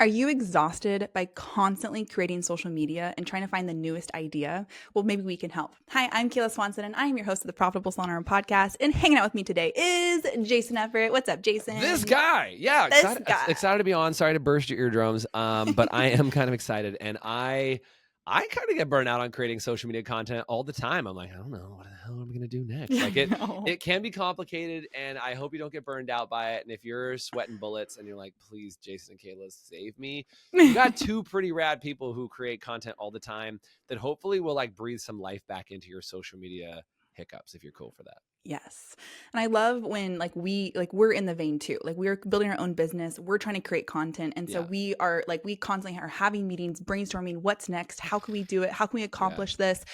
Are you exhausted by constantly creating social media and trying to find the newest idea? Well, maybe we can help. Hi, I'm Kayla Swanson, and I am your host of the Profitable Salon podcast. And hanging out with me today is Jason Everett. What's up, Jason? This guy. Yeah, This excited, guy. excited to be on. Sorry to burst your eardrums, but I am kind of excited. And I kind of get burnt out on creating social media content all the time. I'm like, I don't know, what the hell am I going to do next? Yeah, Like I know. it can be complicated, and I hope you don't get burned out by it. And if you're sweating bullets and you're like, please, Jason and Kayla, save me. You got two pretty rad people who create content all the time that hopefully will like breathe some life back into your social media hiccups if you're cool for that. Yes. And I love when we're in the vein too. Like we're building our own business. We're trying to create content. And so Yeah. we constantly are having meetings, brainstorming what's next, how can we do it? How can we accomplish this?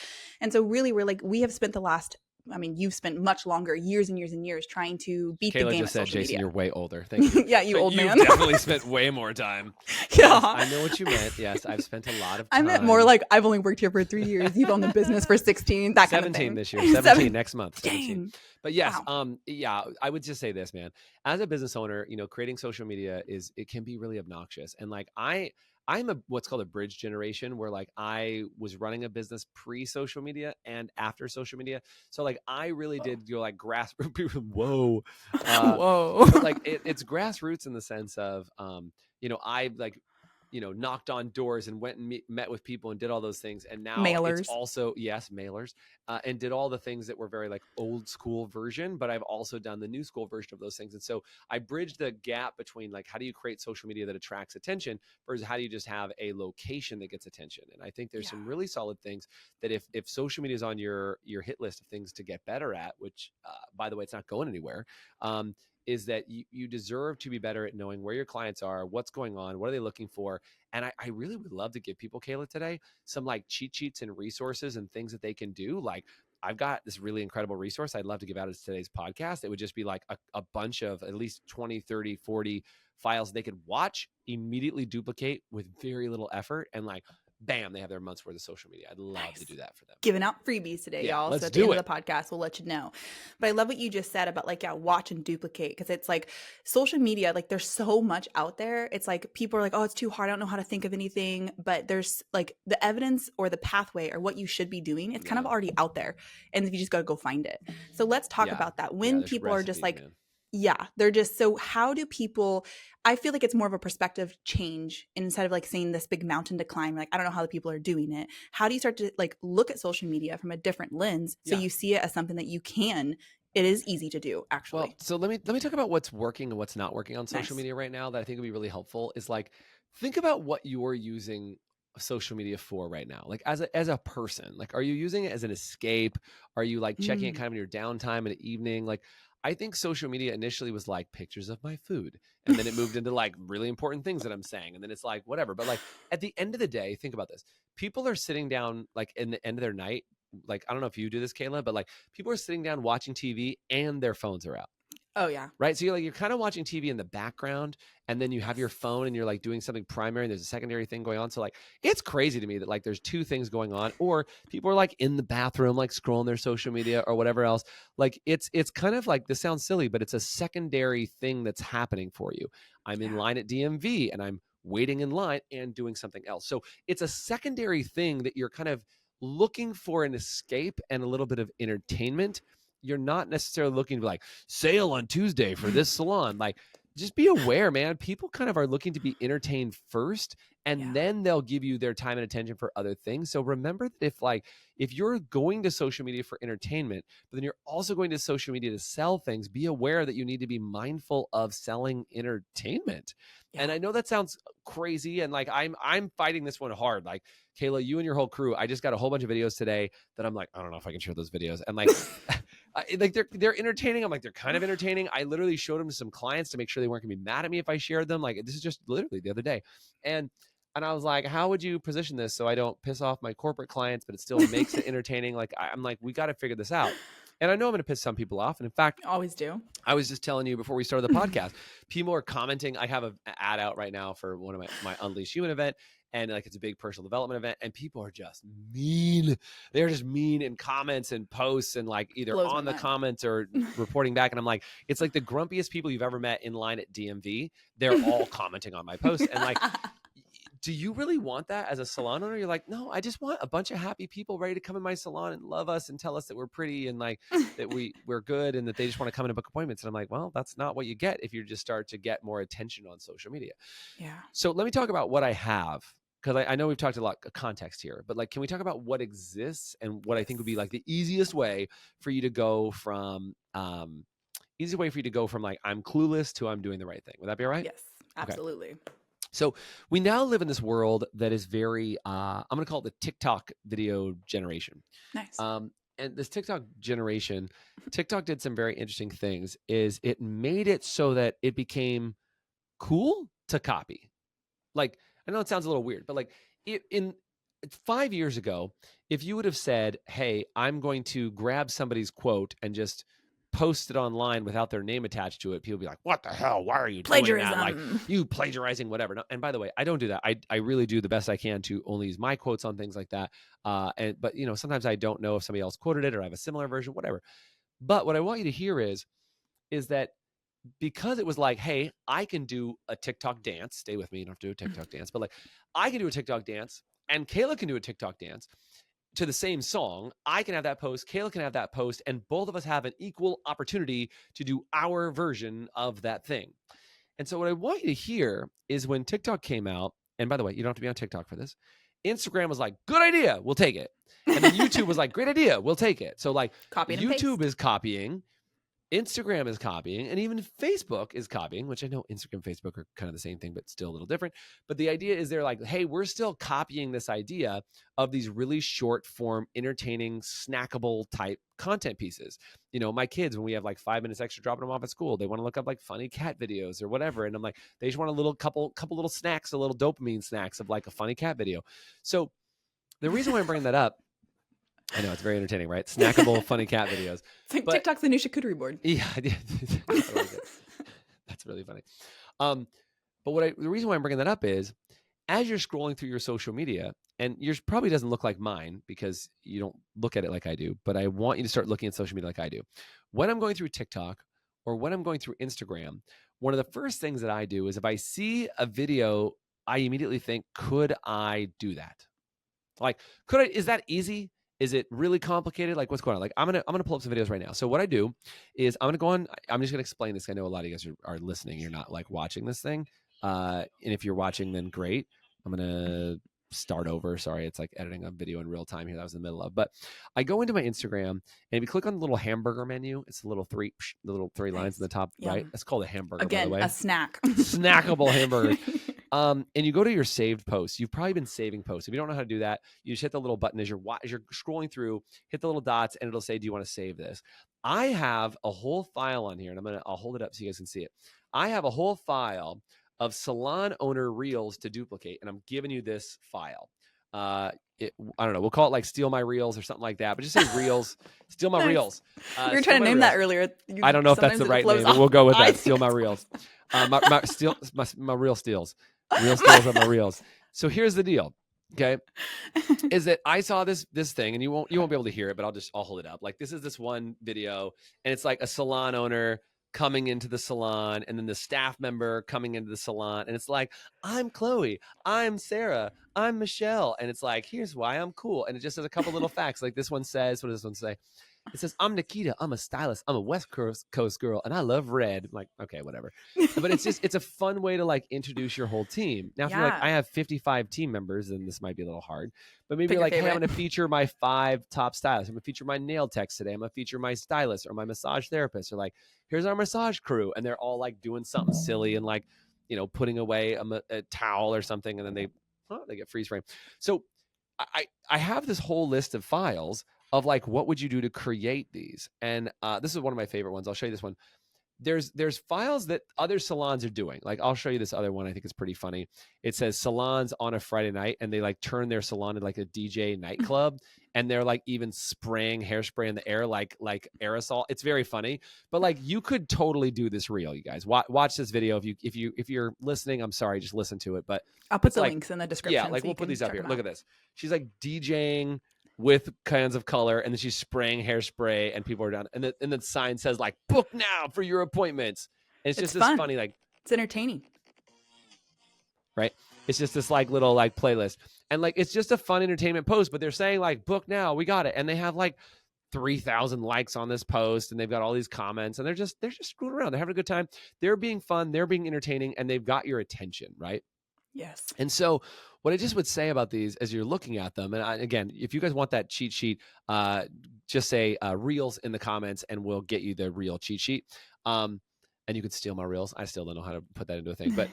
And so really we have spent you've spent much longer, years and years and years trying to beat the Kayla game just at said, social Jason, media. you're way older. Thank you. Yeah, you old man. You've definitely spent way more time. Yeah. Yes, I know what you meant. Yes, I've spent a lot of I time. meant more like I've only worked here for 3 years. You've owned the business for 16, that kind of 17 thing. this year, 17 next month, 17. Dang. But yes, Wow. yeah, I would just say this, man. As a business owner, creating social media it can be really obnoxious. And like I'm what's called a bridge generation, where like I was running a business pre-social media and after social media. So like I really did go like grassroots. Whoa. Whoa. But like it's grassroots in the sense of I like knocked on doors and went and met with people and did all those things. And now Mailers. it's also, yes, mailers, and did all the things that were very like old school version, but I've also done the new school version of those things. And so I bridged the gap between like, how do you create social media that attracts attention versus how do you just have a location that gets attention? And I think there's some really solid things that if social media is on your hit list of things to get better at, which by the way, it's not going anywhere, is that you deserve to be better at knowing where your clients are, what's going on, what are they looking for. And I really would love to give people, Kayla, today, some like cheat sheets and resources and things that they can do. Like I've got this really incredible resource I'd love to give out as today's podcast. It would just be like a bunch of at least 20, 30, 40 files they could watch, immediately duplicate with very little effort. And like, bam, they have their month's worth of social media. I'd love to do that for them. Giving out freebies today, y'all. Let's so at the do end it. of the podcast, we'll let you know. But I love what you just said about watch and duplicate, because it's like social media, like there's so much out there. It's like people are like, oh, it's too hard. I don't know how to think of anything. But there's like the evidence or the pathway or what you should be doing. It's kind of already out there. And you just got to go find it. So let's talk about that. When people are just like, they're just, so how do people, I feel like it's more of a perspective change instead of like seeing this big mountain to climb. Like, I don't know how the people are doing it. How do you start to like look at social media from a different lens so you see it as something that it is easy to do, actually? Well, so let me talk about what's working and what's not working on social media right now that I think would be really helpful is like, think about what you're using social media for right now. Like as a person, like, are you using it as an escape? Are you like checking it kind of in your downtime in the evening? Like, I think social media initially was like pictures of my food, and then it moved into like really important things that I'm saying. And then it's like, whatever. But like at the end of the day, think about this. People are sitting down like in the end of their night. Like, I don't know if you do this, Kayla, but like people are sitting down watching TV and their phones are out. Oh yeah. Right. So you're kind of watching TV in the background, and then you have your phone and you're like doing something primary and there's a secondary thing going on. So like, it's crazy to me that like there's two things going on, or people are like in the bathroom, like scrolling their social media or whatever else. Like it's kind of like, this sounds silly, but it's a secondary thing that's happening for you. I'm in line at DMV and I'm waiting in line and doing something else. So it's a secondary thing that you're kind of looking for an escape and a little bit of entertainment. You're not necessarily looking to be like, sale on Tuesday for this salon. Like, just be aware, man. People kind of are looking to be entertained first, and then they'll give you their time and attention for other things. So remember that if you're going to social media for entertainment, but then you're also going to social media to sell things, be aware that you need to be mindful of selling entertainment. And I know that sounds crazy, and like I'm fighting this one hard. Like, Kayla, you and your whole crew, I just got a whole bunch of videos today that I'm like, I don't know if I can share those videos. And like, like they're entertaining. I'm like, they're kind of entertaining. I literally showed them to some clients to make sure they weren't gonna be mad at me if I shared them. Like, this is just literally the other day. And I was like, how would you position this so I don't piss off my corporate clients, but it still makes it entertaining? Like, I'm like, we got to figure this out. And I know I'm going to piss some people off. And in fact, always do. I was just telling you before we started the podcast, people are commenting. I have an ad out right now for one of my Unleash Human event. And like, it's a big personal development event, and people are just mean. They're just mean in comments and posts, and like either on the comments or reporting back. And I'm like, it's like the grumpiest people you've ever met in line at DMV. They're all commenting on my posts. And like, do you really want that as a salon owner? You're like, no, I just want a bunch of happy people ready to come in my salon and love us and tell us that we're pretty and like that we're good and that they just want to come in and book appointments. And I'm like, well, that's not what you get if you just start to get more attention on social media. Yeah. So let me talk about what I have, because I know we've talked a lot of context here, but like, can we talk about what exists and what I think would be like the easiest way for you to go from like I'm clueless to I'm doing the right thing? Would that be all right? Yes, absolutely. Okay. So we now live in this world that is very, I'm going to call it the TikTok video generation. Nice. And this TikTok generation, TikTok did some very interesting things. Is it made it so that it became cool to copy. Like, I know it sounds a little weird, but like in 5 years ago, if you would have said, hey, I'm going to grab somebody's quote and just post it online without their name attached to it, people would be like, what the hell? Why are you doing that? Like, you plagiarizing, whatever. No, and by the way, I don't do that. I really do the best I can to only use my quotes on things like that. But you know, sometimes I don't know if somebody else quoted it or I have a similar version, whatever. But what I want you to hear is that because it was like, hey, I can do a TikTok dance. Stay with me. You don't have to do a TikTok dance, but like I can do a TikTok dance and Kayla can do a TikTok dance to the same song. I can have that post. Kayla can have that post. And both of us have an equal opportunity to do our version of that thing. And so what I want you to hear is when TikTok came out, and by the way, you don't have to be on TikTok for this. Instagram was like, good idea. We'll take it. And then YouTube was like, great idea. We'll take it. So like YouTube is copying. Instagram is copying, and even Facebook is copying, which I know Instagram and Facebook are kind of the same thing, but still a little different. But the idea is they're like, hey, we're still copying this idea of these really short form, entertaining, snackable type content pieces. You know, my kids, when we have like 5 minutes extra dropping them off at school, they want to look up like funny cat videos or whatever. And I'm like, they just want a little couple little snacks, a little dopamine snacks of like a funny cat video. So the reason why I'm bringing that up, I know it's very entertaining, right? Snackable, funny cat videos. It's like TikTok's the new charcuterie board. Yeah, that's really funny. But the reason why I'm bringing that up is, as you're scrolling through your social media, and yours probably doesn't look like mine because you don't look at it like I do, but I want you to start looking at social media like I do. When I'm going through TikTok or when I'm going through Instagram, one of the first things that I do is if I see a video, I immediately think, could I do that? Like, is that easy? Is it really complicated? Like, what's going on? Like, I'm gonna pull up some videos right now. So what I do is I'm just gonna explain this. I know a lot of you guys are listening. You're not like watching this thing. And if you're watching, then great. I'm gonna start over. Sorry, it's like editing a video in real time here that I was in the middle of. But I go into my Instagram, and if you click on the little hamburger menu, it's the little three lines in the top right. That's called a hamburger. Again, by the way. A snack. Snackable hamburger. And you go to your saved posts. You've probably been saving posts. If you don't know how to do that, you just hit the little button as you're scrolling through, hit the little dots, and it'll say, do you want to save this? I have a whole file on here, and I'll hold it up so you guys can see it. I have a whole file of salon owner reels to duplicate, and I'm giving you this file. I don't know. We'll call it like steal my reels or something like that, but just say reels, steal my reels. You were trying to name that earlier. I don't know if that's the right name, but we'll go with that. Steal my reels. My reel steals. Real steals on my reels. So here's the deal. Okay. Is that I saw this thing, and you won't be able to hear it, but I'll hold it up. Like, this is this one video, and it's like a salon owner coming into the salon, and then the staff member coming into the salon, and it's like, I'm Chloe, I'm Sarah, I'm Michelle, and it's like, here's why I'm cool, and it just has a couple little facts. Like this one says, what does this one say? It says, I'm Nikita, I'm a stylist, I'm a West Coast girl, and I love red. I'm like, okay, whatever. But it's a fun way to like introduce your whole team. Now, if you're like, I have 55 team members, then this might be a little hard. But maybe you're like, hey, I'm going to feature my 5 top stylists. I'm going to feature my nail techs today. I'm going to feature my stylist or my massage therapist. Or like, here's our massage crew. And they're all like doing something silly and like, you know, putting away a towel or something. And then they get freeze frame. So I have this whole list of files of like, what would you do to create these? And this is one of my favorite ones. I'll show you this one. There's files that other salons are doing. Like, I'll show you this other one. I think it's pretty funny. It says salons on a Friday night, and they like turn their salon into like a DJ nightclub, and they're like even spraying hairspray in the air like aerosol. It's very funny, but like you could totally do this reel. You guys watch this video. If you're listening, I'm sorry, just listen to it. But I'll put the links in the description. Yeah, like we'll put these up here. Look at this. She's like DJing with kinds of color, and then she's spraying hairspray, and people are down, and the sign says like, book now for your appointments. And it's just this funny, like, it's entertaining. right? It's just this like little like playlist. And like it's just a fun entertainment post, but they're saying like book now, we got it. And they have like 3,000 likes on this post and they've got all these comments and they're just screwing around. They're having a good time. They're being fun, they're being entertaining, and they've got your attention, right? Yes. And so what I just would say about these as you're looking at them, and again, if you guys want that cheat sheet, just say reels in the comments and we'll get you the real cheat sheet. And you can steal my reels. I still don't know how to put that into a thing, but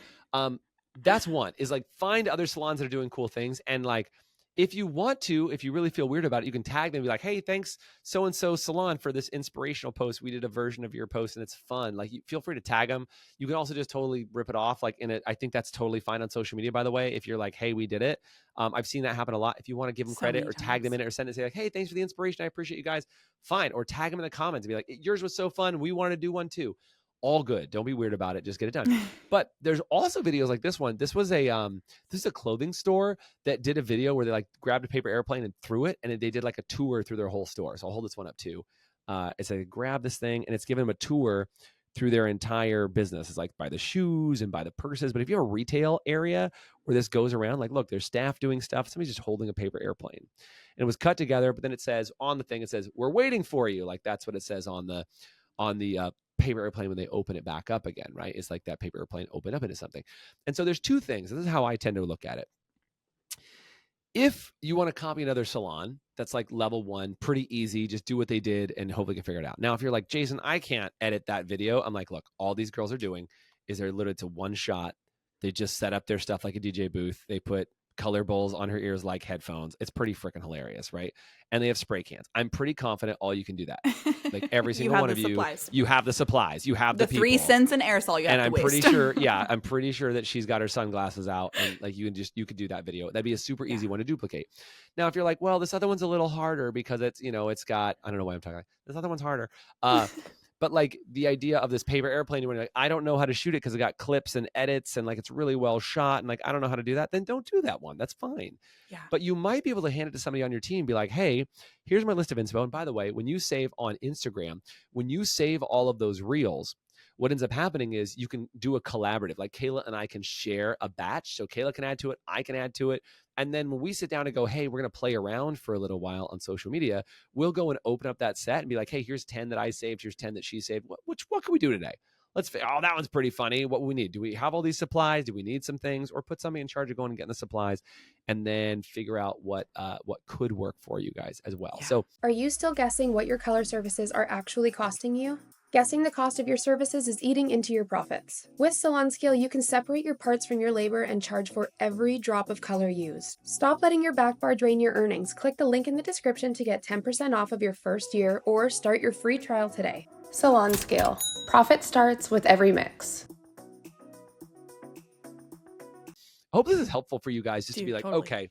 that's one, is like find other salons that are doing cool things. And like, if you want to, if you really feel weird about it, you can tag them and be like, hey, thanks so-and-so salon for this inspirational post. We did a version of your post and it's fun. Like, you feel free to tag them. You can also just totally rip it off. Like in it, I think that's totally fine on social media, by the way. If you're like, hey, we did it. I've seen that happen a lot. If you want to give them So credit many or tag them times. in it or send it, say like, hey, thanks for the inspiration. I appreciate you guys. Fine. Or tag them in the comments and be like, yours was so fun. We wanted to do one too. All good. Don't be weird about it. Just get it done. But there's also videos like this one. This was this is a clothing store that did a video where they like grabbed a paper airplane and threw it, and they did like a tour through their whole store. So I'll hold this one up too. It's like grab this thing, and it's giving them a tour through their entire business. It's like by the shoes and by the purses. But if you have a retail area where this goes around, like, look, there's staff doing stuff. Somebody's just holding a paper airplane, and it was cut together. But then it says on the thing, it says, "We're waiting for you." Like that's what it says on the paper airplane when they open it back up again, right? It's like that paper airplane opened up into something. And so there's two things. This is how I tend to look at it. If you want to copy another salon, that's like level one, pretty easy. Just do what they did and hopefully can figure it out. Now, if you're like, Jason, I can't edit that video. I'm like, look, all these girls are doing is they're literally to one shot. They just set up their stuff like a DJ booth. They put color bowls on her ears like headphones. It's pretty freaking hilarious, right? And they have spray cans. I'm pretty confident all you can do that. Like every single one of you, you have the supplies, you have the people. 3 cents in aerosol you have to I'm waste. pretty sure, yeah, I'm pretty sure that she's got her sunglasses out and like you could do that video. That'd be a super easy one to duplicate. Now, if you're like, well, this other one's a little harder because it's, it's got, I don't know why I'm talking like this other one's harder. But like the idea of this paper airplane, when you're like, I don't know how to shoot it because it got clips and edits and like it's really well shot and like I don't know how to do that, then don't do that one. That's fine. Yeah. But you might be able to hand it to somebody on your team, be like, hey, here's my list of info. And by the way, when you save on Instagram, when you save all of those reels, what ends up happening is you can do a collaborative. Like Kayla and I can share a batch. So Kayla can add to it, I can add to it. And then when we sit down and go, hey, we're going to play around for a little while on social media, we'll go and open up that set and be like, hey, here's 10 that I saved. Here's 10 that she saved. What can we do today? That one's pretty funny. What we need? Do we have all these supplies? Do we need some things? Or put somebody in charge of going and getting the supplies and then figure out what could work for you guys as well. Yeah. So are you still guessing what your color services are actually costing you? Guessing the cost of your services is eating into your profits. With Salon Scale, you can separate your parts from your labor and charge for every drop of color used. Stop letting your back bar drain your earnings. Click the link in the description to get 10% off of your first year or start your free trial today. Salon Scale. Profit starts with every mix. I hope this is helpful for you guys just to be like, totally. okay,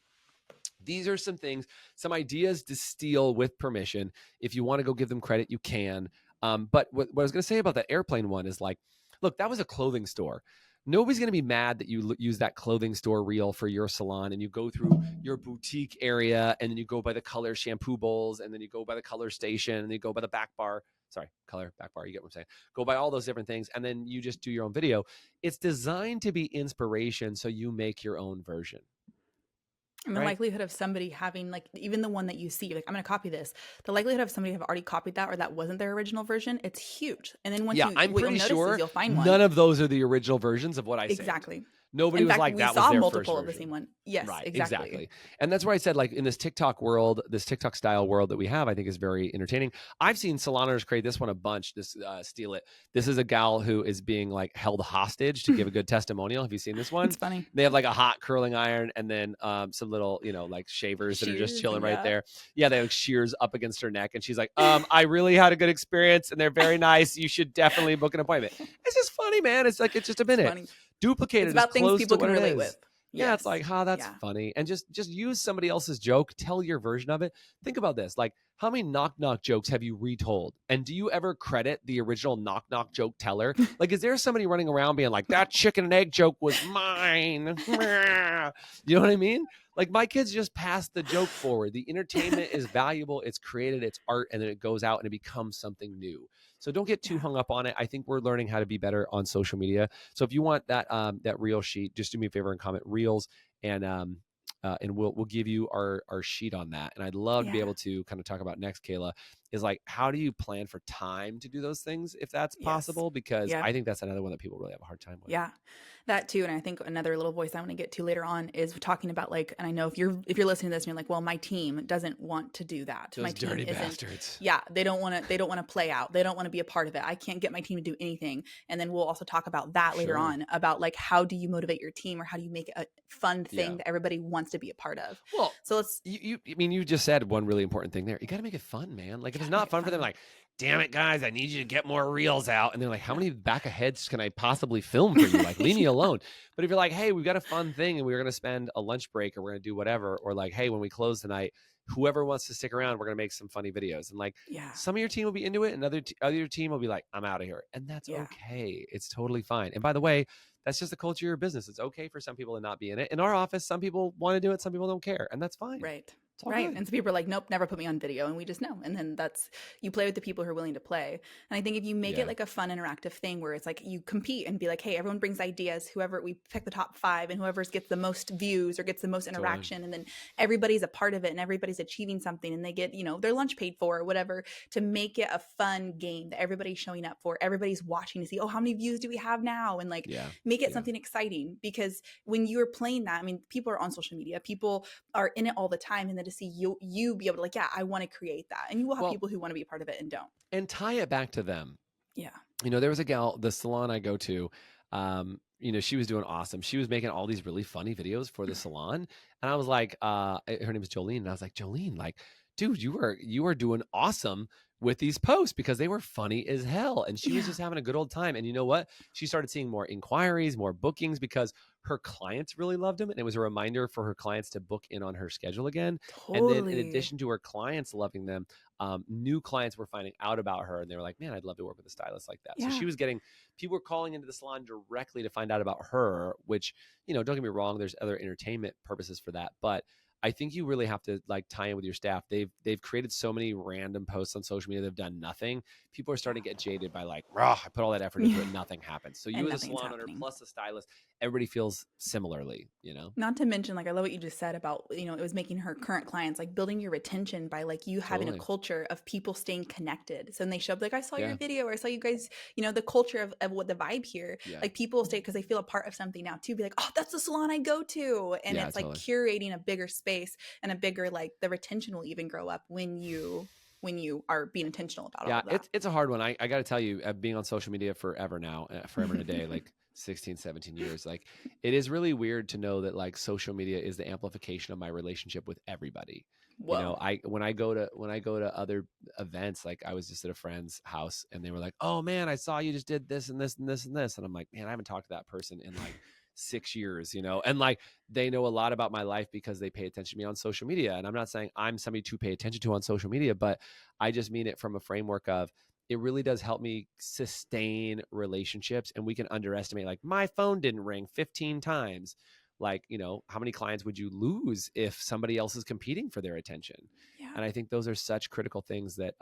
these are some things, some ideas to steal with permission. If you want to go give them credit, you can. But what I was going to say about that airplane one is like, look, that was a clothing store. Nobody's going to be mad that you use that clothing store reel for your salon and you go through your boutique area and then you go by the color shampoo bowls and then you go by the color station and then you go by the back bar. Sorry, color back bar. You get what I'm saying? Go by all those different things and then you just do your own video. It's designed to be inspiration so you make your own version. And the likelihood of somebody having like even the one that you see, like I'm going to copy this. The likelihood of somebody have already copied that or that wasn't their original version, it's huge. And then once I'm pretty sure you'll find one. None of those are the original versions of what I saved. Exactly. Nobody in was fact, like, that was their we saw first multiple of the version. same one. Yes, Right, exactly. And that's where I said, like, in this TikTok world, this TikTok style world that we have, I think is very entertaining. I've seen saloners create this one a bunch, steal it. This is a gal who is being like held hostage to give a good testimonial. Have you seen this one? It's funny. They have like a hot curling iron and then some little, like shavers that are just chilling right there. Yeah, they have shears up against her neck. And she's like, I really had a good experience and they're very nice. You should definitely book an appointment. It's just funny, man. It's like, it's just a minute. Funny. Duplicate it's it about things people can relate is. with. Yeah, it's like, that's funny. And just use somebody else's joke. Tell your version of it. Think about this. Like, how many knock-knock jokes have you retold? And do you ever credit the original knock-knock joke teller? Like, is there somebody running around being like, that chicken and egg joke was mine? You know what I mean? Like, my kids just pass the joke forward. The entertainment is valuable. It's created. It's art. And then it goes out and it becomes something new. So don't get too Yeah. hung up on it. I think we're learning how to be better on social media. So if you want that that reel sheet, just do me a favor and comment reels, and we'll give you our sheet on that. And I'd love to be Yeah. able to kind of talk about next, Kayla, is like, how do you plan for time to do those things if that's Yes. possible? Because Yep. I think that's another one that people really have a hard time with. Yeah, that too. And I think another little voice I want to get to later on is talking about like, and I know if you're listening to this and you're like, well, my team doesn't want to do that. My Those team dirty isn't. bastards. Yeah, they don't want to play out. They don't want to be a part of it. I can't get my team to do anything. And then we'll also talk about that later Sure. on about like how do you motivate your team or how do you make it a fun Yeah. thing that everybody wants to be a part of. Well, So let's I mean, you just said one really important thing there. You got to make it fun, man. Like, if it's gotta make not it fun for them, fun. like, damn it, guys, I need you to get more reels out. And they're like, how many back of heads can I possibly film for you? Like, leave me alone. But if you're like, hey, we've got a fun thing and we're going to spend a lunch break or we're going to do whatever, or like, hey, when we close tonight, whoever wants to stick around, we're going to make some funny videos. And like, Yeah, some of your team will be into it, and other team will be like, I'm out of here. And that's yeah, okay. It's totally fine. And by the way, that's just the culture of your business. It's okay for some people to not be in it. In our office, some people want to do it, some people don't care, and that's fine. right. It's all Right. good. And so people are like, nope, never put me on video. And we just know. And then you play with the people who are willing to play. And I think if you make Yeah. it like a fun, interactive thing where it's like you compete and be like, hey, everyone brings ideas, whoever we pick the top 5 and whoever gets the most views or gets the most Totally. interaction. And then everybody's a part of it and everybody's achieving something and they get, their lunch paid for or whatever to make it a fun game that everybody's showing up for. Everybody's watching to see, oh, how many views do we have now? And like Yeah. make it Yeah. something exciting because when you're playing that, I mean, people are on social media, people are in it all the time. And then to see you be able to like, yeah, I want to create that. And you will have Well, people who want to be a part of it and don't. and tie it back to them. Yeah. There was a gal, the salon I go to, she was doing awesome. She was making all these really funny videos for the salon. And I was like, her name is Jolene. And I was like, Jolene, like, dude, you are doing awesome with these posts because they were funny as hell. And she was Yeah. just having a good old time. And you know what? She started seeing more inquiries, more bookings because her clients really loved them. And it was a reminder for her clients to book in on her schedule again. And then in Totally. addition to her clients loving them, new clients were finding out about her and they were like, man, I'd love to work with a stylist like that. So Yeah. she was getting, people were calling into the salon directly to find out about her, which, don't get me wrong, there's other entertainment purposes for that. But I think you really have to like tie in with your staff. They've created so many random posts on social media. They've done nothing. People are starting to get jaded by like, I put all that effort into it. Nothing happens. So you And as a nothing's salon owner happening. plus a stylist, everybody feels similarly, Not to mention, like, I love what you just said about, it was making her current clients, like building your retention by like you having a Totally. culture of people staying connected. So when they show up, like, I saw Yeah. your video or I saw you guys, the culture of what the vibe here, Yeah. like people stay because they feel a part of something now too. Be like, oh, that's the salon I go to. And Yeah, it's like totally. curating a bigger space and a bigger, like the retention will even grow up when you are being intentional about all Yeah, of that. it's a hard one. I got to tell you, being on social media forever now, forever and a day, like 16, 17 years, like it is really weird to know that like social media is the amplification of my relationship with everybody. Whoa. When I go to other events, like I was just at a friend's house and they were like, oh man, I saw you just did this and this and this and this. And I'm like, man, I haven't talked to that person in like 6 years, and like they know a lot about my life because they pay attention to me on social media. And I'm not saying I'm somebody to pay attention to on social media, but I just mean it from a framework of it really does help me sustain relationships. And we can underestimate, like, my phone didn't ring 15 times. Like, how many clients would you lose if somebody else is competing for their attention? Yeah. And I think those are such critical things that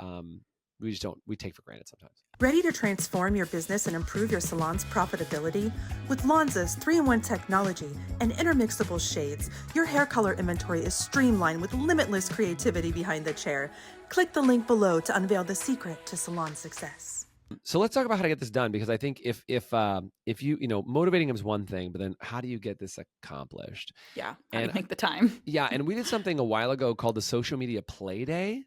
we take for granted sometimes. Ready to transform your business and improve your salon's profitability? With Lonza's 3-in-1 technology and intermixable shades, your hair color inventory is streamlined with limitless creativity behind the chair. Click the link below to unveil the secret to salon success. So let's talk about how to get this done, because I think if you motivating them is one thing, but then how do you get this accomplished? Yeah. How do And you make the time? yeah, and we did something a while ago called the Social Media Play Day.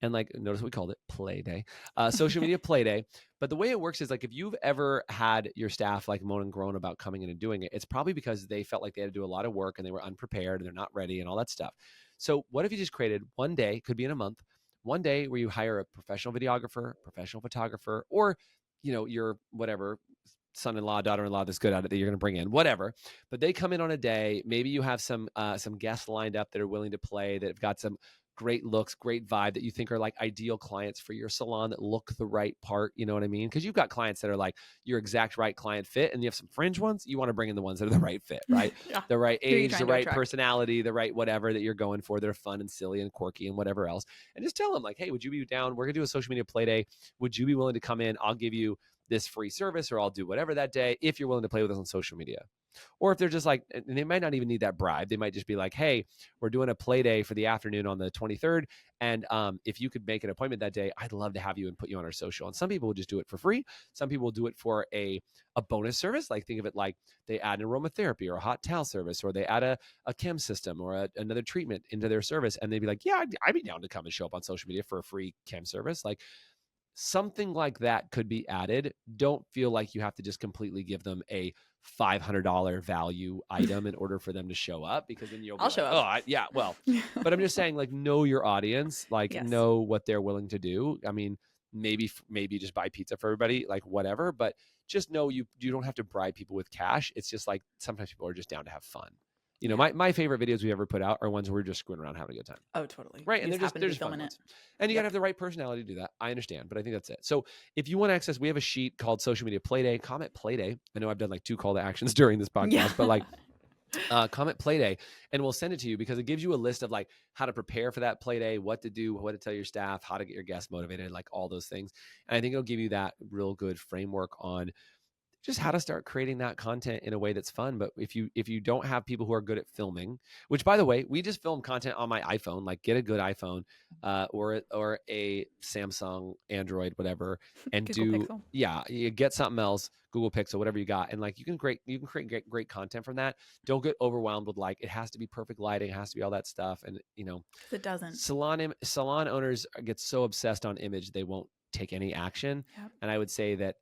And like, notice we called it Play Day, Social Media Play Day. But the way it works is like, if you've ever had your staff like moan and groan about coming in and doing it, it's probably because they felt like they had to do a lot of work and they were unprepared and they're not ready and all that stuff. So what if you just created one day, could be in a month, one day where you hire a professional videographer, professional photographer, or, your whatever son-in-law, daughter-in-law that's good at it that you're going to bring in, whatever. But they come in on a day. Maybe you have some guests lined up that are willing to play, that have got some great looks, great vibe that you think are like ideal clients for your salon that look the right part. You know what I mean? Because you've got clients that are like your exact right client fit, and you have some fringe ones. You want to bring in the ones that are the right fit, right? Yeah. The right Who are you age, the trying to right attract? personality, the right whatever that you're going for. They're fun and silly and quirky and whatever else. And just tell them like, hey, would you be down? We're gonna do a social media play day. Would you be willing to come in? I'll give you this free service, or I'll do whatever that day if you're willing to play with us on social media. Or if they're just like, and they might not even need that bribe. They might just be like, hey, we're doing a play day for the afternoon on the 23rd. And if you could make an appointment that day, I'd love to have you and put you on our social. And some people will just do it for free. Some people will do it for a bonus service. Like think of it like they add an aromatherapy or a hot towel service, or they add a chem system or another treatment into their service. And they'd be like, yeah, I'd be down to come and show up on social media for a free chem service. Like something like that could be added. Don't feel like you have to just completely give them a $500 value item in order for them to show up, because then you'll be I'll like, show up. yeah, well, but I'm just saying, like, know your audience, like Yes. know what they're willing to do. I mean, maybe just buy pizza for everybody, like whatever, but just know you don't have to bribe people with cash. It's just like sometimes people are just down to have fun. You know, my favorite videos we ever put out are ones where we're just screwing around having a good time. Oh, totally. Right. You And they're happen to be just fun filming ones. it. And you Yep. gotta have the right personality to do that. I understand, but I think that's it. So if you want access, we have a sheet called Social Media Playday, comment Playday. I know I've done like 2 call to actions during this podcast, Yeah. but like comment Playday, and we'll send it to you because it gives you a list of like how to prepare for that Playday, what to do, what to tell your staff, how to get your guests motivated, like all those things. And I think it'll give you that real good framework on just how to start creating that content in a way that's fun. But if you don't have people who are good at filming, which by the way, we just film content on my iPhone, like get a good iPhone or a Samsung, Android, whatever, and Google Pixel. you get something else, Google Pixel, whatever you got. And like you can create great content from that. Don't get overwhelmed with like, it has to be perfect lighting, it has to be all that stuff. And you know, It doesn't. salon owners get so obsessed on image, they won't take any action. Yep. And I would say that,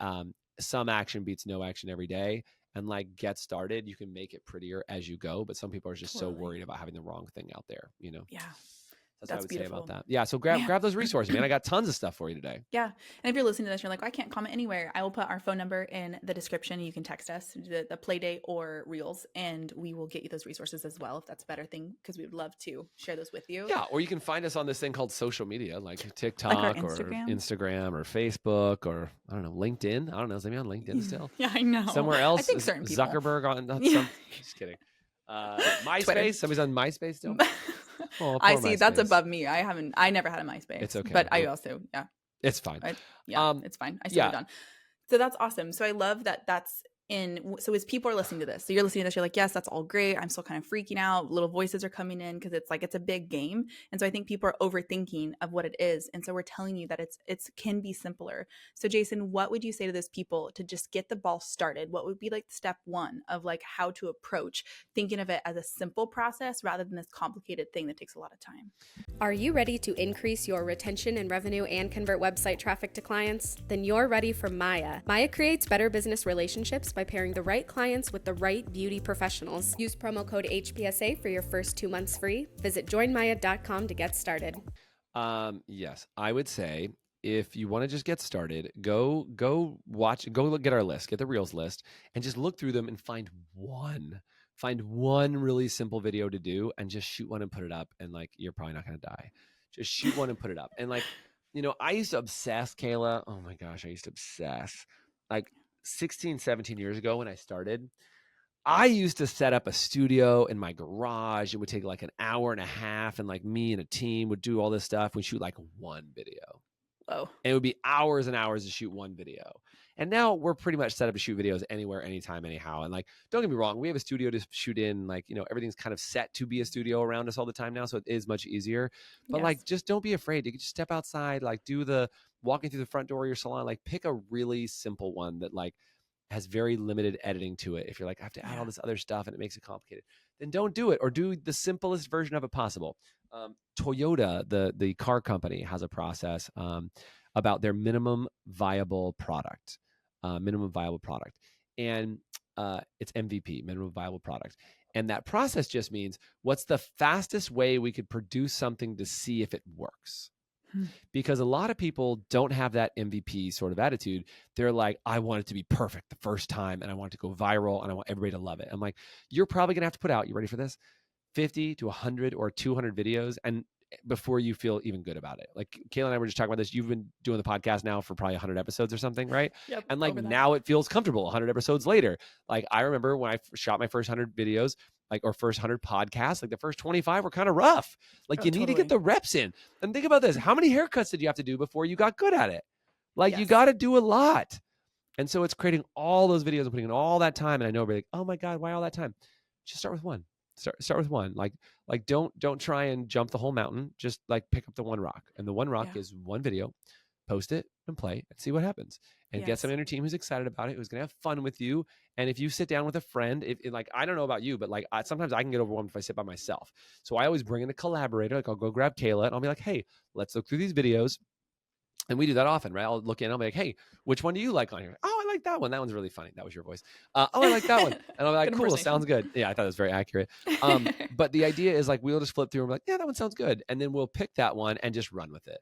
some action beats no action every day, and like get started. You can make it prettier as you go, but some people are just so Totally. worried about having the wrong thing out there, you know? Yeah. That's what I That's would say beautiful. about that. Yeah. So grab those resources, man. I got tons of stuff for you today. Yeah. And if you're listening to this, you're like, I can't comment anywhere. I will put our phone number in the description. You can text us the play day or reels, and we will get you those resources as well, if that's a better thing, because we would love to share those with you. Yeah. Or you can find us on this thing called social media, like TikTok Like our or Instagram? Instagram or Facebook or I don't know, LinkedIn. I don't know. Is anybody on LinkedIn still? Yeah, I know. Somewhere else? I think certain people. Zuckerberg on Yeah. just kidding. MySpace. Twitter. Somebody's on MySpace still? Oh, I poor see. That's MySpace. above me. I never had a MySpace. It's okay. But I also, yeah. It's fine. It's fine. I still done. So that's awesome. So I love that that's so as people are listening to this, so you're listening to this, you're like, yes, that's all great. I'm still kind of freaking out. Little voices are coming in because it's like, it's a big game. And so I think people are overthinking of what it is. And so we're telling you that it's can be simpler. So Jason, what would you say to those people to just get the ball started? What would be like step 1 of like how to approach thinking of it as a simple process rather than this complicated thing that takes a lot of time? Are you ready to increase your retention and revenue and convert website traffic to clients? Then you're ready for Maya. Maya creates better business relationships by pairing the right clients with the right beauty professionals. Use promo code HPSA for your first 2 months free. Visit joinmaya.com to get started. Yes, I would say if you want to just get started, go look at our list, get the Reels list, and just look through them and find one really simple video to do, and just shoot one and put it up. And like, you're probably not going to die. Just shoot one and put it up. And like, you know, I used to obsess, Kayla. Oh my gosh, I used to obsess. Like 16, 17 years ago when I started, I used to set up a studio in my garage. It would take like an hour and a half, and like me and a team would do all this stuff. We'd shoot like one video. Oh. And it would be hours and hours to shoot one video. And now we're pretty much set up to shoot videos anywhere, anytime, anyhow. And like, don't get me wrong, we have a studio to shoot in. Like, you know, everything's kind of set to be a studio around us all the time now, so it is much easier. But Yes. like, just don't be afraid. You can just step outside, like do the walking through the front door of your salon. Like, pick a really simple one that like has very limited editing to it. If you're like, I have to add all this other stuff and it makes it complicated, then don't do it, or do the simplest version of it possible. Toyota, the car company, has a process about their minimum viable product. And it's MVP, minimum viable product. And that process just means, what's the fastest way we could produce something to see if it works? Because a lot of people don't have that MVP sort of attitude. They're like, I want it to be perfect the first time, and I want it to go viral, and I want everybody to love it. I'm like, you're probably going to have to put out, you ready for this? 50 to 100 or 200 videos. And before you feel even good about it. Like Kayla and I were just talking about this. You've been doing the podcast now for probably 100 episodes or something, right? Yep, And like over that. now it feels comfortable 100 episodes later. Like I remember when I shot my first 100 videos, like or first 100 podcasts, like the first 25 were kind of rough. Like you need to get the reps in. And think about this. How many haircuts did you have to do before you got good at it? Like you got to do a lot. And so it's creating all those videos and putting in all that time. And I know we're like, oh my God, why all that time? Just start with one. Start with one. Like don't try and jump the whole mountain. Just like pick up the one rock. And the one rock is one video. Post it and play and see what happens. And get someone on your team who's excited about it, who's going to have fun with you. And if you sit down with a friend, if like, I don't know about you, but like sometimes I can get overwhelmed if I sit by myself. So I always bring in a collaborator. Like I'll go grab Kayla and I'll be like, hey, let's look through these videos. And we do that often, right? I'll look in, I'll be like, hey, which one do you like on here? Oh, I like that one. That one's really funny. That was your voice. Oh, I like that one. And I'll be like, cool, sounds good. Yeah, I thought it was very accurate. But the idea is like, we'll just flip through and be like, yeah, that one sounds good. And then we'll pick that one and just run with it.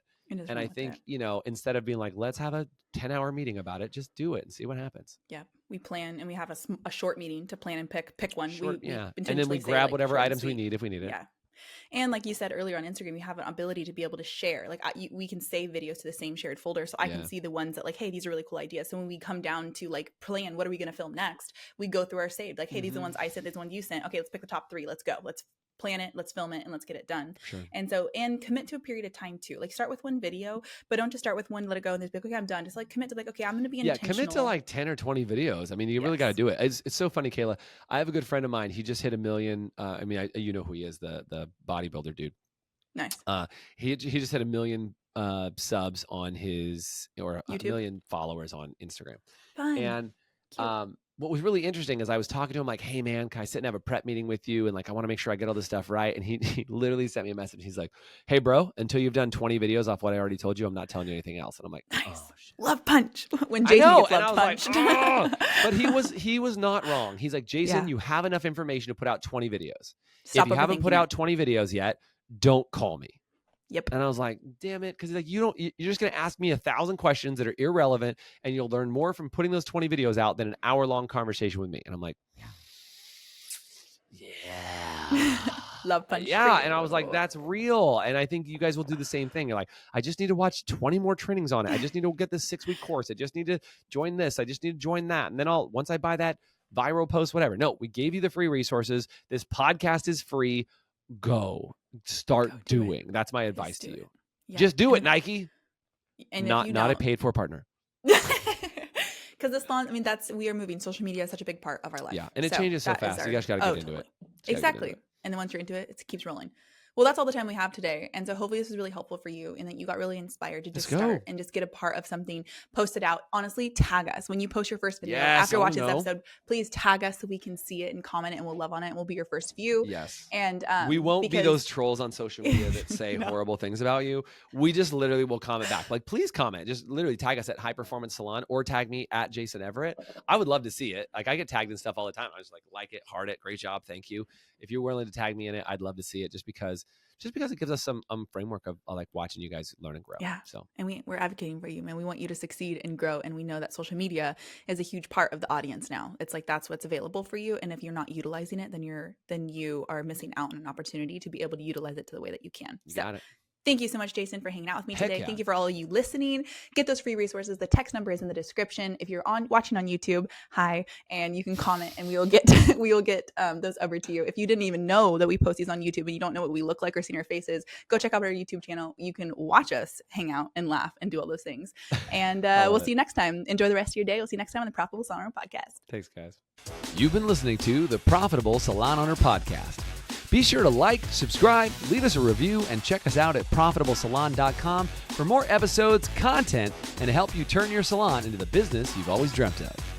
And I think, instead of being like, let's have a 10-hour meeting about it, just do it and see what happens. Yeah. We plan and we have a short meeting to plan and pick one. And then we grab whatever items we need if we need it. Yeah. And like you said earlier on Instagram, you have an ability to be able to share. Like we can save videos to the same shared folder. So I can see the ones that like, hey, these are really cool ideas. So when we come down to like plan, what are we going to film next? We go through our saved. Like, hey, these are the ones I sent, these are the ones you sent. Okay, let's pick the top 3. Let's go. Let's plan it, let's film it, and let's get it done. Sure. And commit to a period of time too. Like start with one video, but don't just start with one, let it go, and just be like, okay, I'm done. Just like commit to like, okay, I'm going to be intentional. Commit to like 10 or 20 videos. I mean, you really got to do it. It's so funny, Kayla. I have a good friend of mine. He just hit 1 million. You know who he is, the bodybuilder dude. Nice. He just hit 1 million subs on his, or YouTube? 1 million followers on Instagram. Fun. And Cute. what was really interesting is I was talking to him like, hey man, can I sit and have a prep meeting with you? And like, I want to make sure I get all this stuff right. And he literally sent me a message. He's like, hey bro, until you've done 20 videos off what I already told you, I'm not telling you anything else. And I'm like, nice. oh shit. Love punch. When Jason gets love punched. Like, oh. But he was not wrong. He's like, Jason, you have enough information to put out 20 videos. If you haven't put out 20 videos yet, don't call me. Yep. And I was like, damn it. Cause like, you're just going to ask me 1,000 questions that are irrelevant and you'll learn more from putting those 20 videos out than an hour-long conversation with me. And I'm like, yeah. Love punch. Yeah. And I was like, that's real. And I think you guys will do the same thing. You're like, I just need to watch 20 more trainings on it. I just need to get this 6-week course. I just need to join this. I just need to join that. And then once I buy that viral post, whatever. No, we gave you the free resources. This podcast is free. Go start doing. That's my advice to you. Yeah. Just do it, Nike. And not a paid for partner. Because the salon, I mean, we are moving. Social media is such a big part of our life. Yeah, and it changes so fast. You guys got to get into it. Exactly. And then once you're into it, it keeps rolling. Well, that's all the time we have today. And so hopefully this was really helpful for you and that you got really inspired to just start and just get a part of something, post it out. Honestly, tag us. When you post your first video after watching this episode, please tag us so we can see it and comment it and we'll love on it and we'll be your first view. Yes. And we won't be those trolls on social media that say horrible things about you. We just literally will comment back. Like, please comment. Just literally tag us at High Performance Salon or tag me at Jason Everett. I would love to see it. Like I get tagged in stuff all the time. I just like it, heart it, great job, thank you. If you're willing to tag me in it, I'd love to see it just because it gives us some framework of like watching you guys learn and grow. Yeah. So, and we're advocating for you, man. We want you to succeed and grow. And we know that social media is a huge part of the audience now. It's like, that's what's available for you. And if you're not utilizing it, then you are missing out on an opportunity to be able to utilize it to the way that you can. Got it. Thank you so much, Jason, for hanging out with me today. Yeah. Thank you for all of you listening. Get those free resources. The text number is in the description. If you're watching on YouTube, hi, and you can comment, and we will get those over to you. If you didn't even know that we post these on YouTube and you don't know what we look like or see our faces, go check out our YouTube channel. You can watch us hang out and laugh and do all those things. And we'll see you next time. Enjoy the rest of your day. We'll see you next time on the Profitable Salon Owner Podcast. Thanks, guys. You've been listening to the Profitable Salon Owner Podcast. Be sure to like, subscribe, leave us a review, and check us out at profitablesalon.com for more episodes, content, and to help you turn your salon into the business you've always dreamt of.